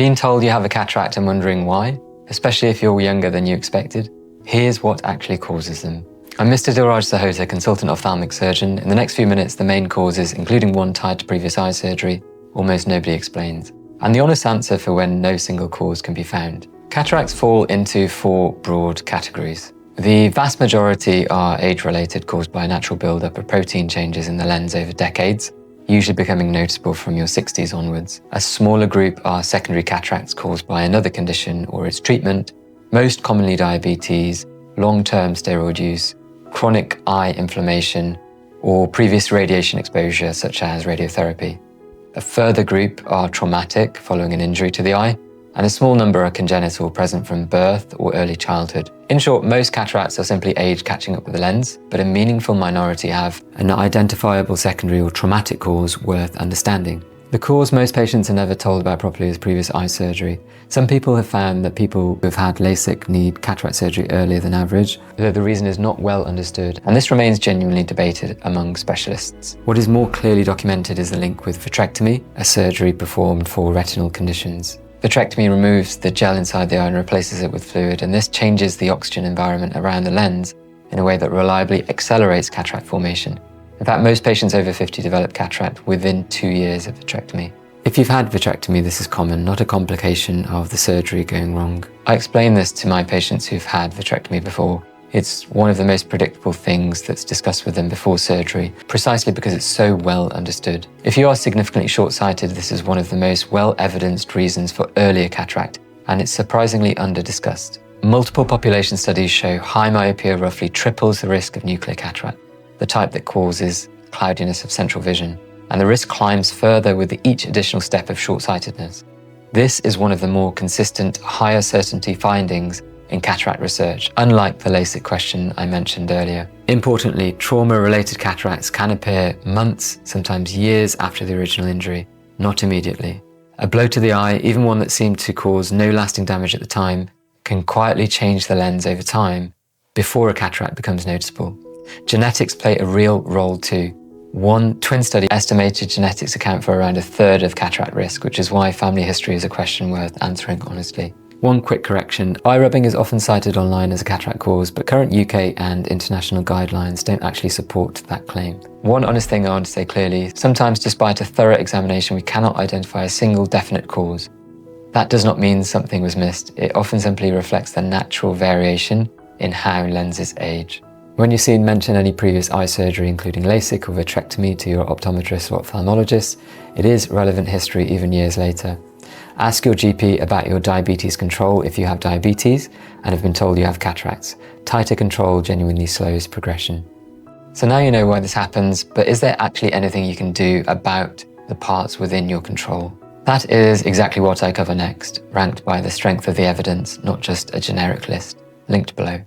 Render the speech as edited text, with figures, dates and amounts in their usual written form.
Being told you have a cataract and wondering why, especially if you're younger than you expected? Here's what actually causes them. I'm Mr. Dilraj Sahota, consultant ophthalmic surgeon. In the next few minutes, the main causes, including one tied to previous eye surgery, almost nobody explains, and the honest answer for when no single cause can be found. Cataracts fall into 4 broad categories. The vast majority are age-related, caused by a natural build-up of protein changes in the lens over decades, usually becoming noticeable from your 60s onwards. A smaller group are secondary cataracts caused by another condition or its treatment, most commonly diabetes, long-term steroid use, chronic eye inflammation, or previous radiation exposure such as radiotherapy. A further group are traumatic following an injury to the eye, and a small number are congenital, present from birth or early childhood. In short, most cataracts are simply age catching up with the lens, but a meaningful minority have an identifiable secondary or traumatic cause worth understanding. The cause most patients are never told about properly is previous eye surgery. Some people have found that people who have had LASIK need cataract surgery earlier than average, though the reason is not well understood, and this remains genuinely debated among specialists. What is more clearly documented is the link with vitrectomy, a surgery performed for retinal conditions. Vitrectomy removes the gel inside the eye and replaces it with fluid, and this changes the oxygen environment around the lens in a way that reliably accelerates cataract formation. In fact, most patients over 50 develop cataract within 2 years of vitrectomy. If you've had vitrectomy, this is common, not a complication of the surgery going wrong. I explain this to my patients who've had vitrectomy before. It's one of the most predictable things that's discussed with them before surgery, precisely because it's so well understood. If you are significantly short-sighted, this is one of the most well-evidenced reasons for earlier cataract, and it's surprisingly under-discussed. Multiple population studies show high myopia roughly triples the risk of nuclear cataract, the type that causes cloudiness of central vision, and the risk climbs further with each additional step of short-sightedness. This is one of the more consistent, higher certainty findings in cataract research, unlike the LASIK question I mentioned earlier. Importantly, trauma-related cataracts can appear months, sometimes years after the original injury, not immediately. A blow to the eye, even one that seemed to cause no lasting damage at the time, can quietly change the lens over time before a cataract becomes noticeable. Genetics play a real role too. One twin study estimated genetics account for around 1/3 of cataract risk, which is why family history is a question worth answering honestly. One quick correction, eye rubbing is often cited online as a cataract cause, but current UK and international guidelines don't actually support that claim. One honest thing I want to say clearly, sometimes despite a thorough examination, we cannot identify a single definite cause. That does not mean something was missed. It often simply reflects the natural variation in how lenses age. When you see mention any previous eye surgery, including LASIK or vitrectomy, to your optometrist or ophthalmologist, it is relevant history even years later. Ask your GP about your diabetes control if you have diabetes and have been told you have cataracts. Tighter control genuinely slows progression. So now you know why this happens, but is there actually anything you can do about the parts within your control? That is exactly what I cover next, ranked by the strength of the evidence, not just a generic list, linked below.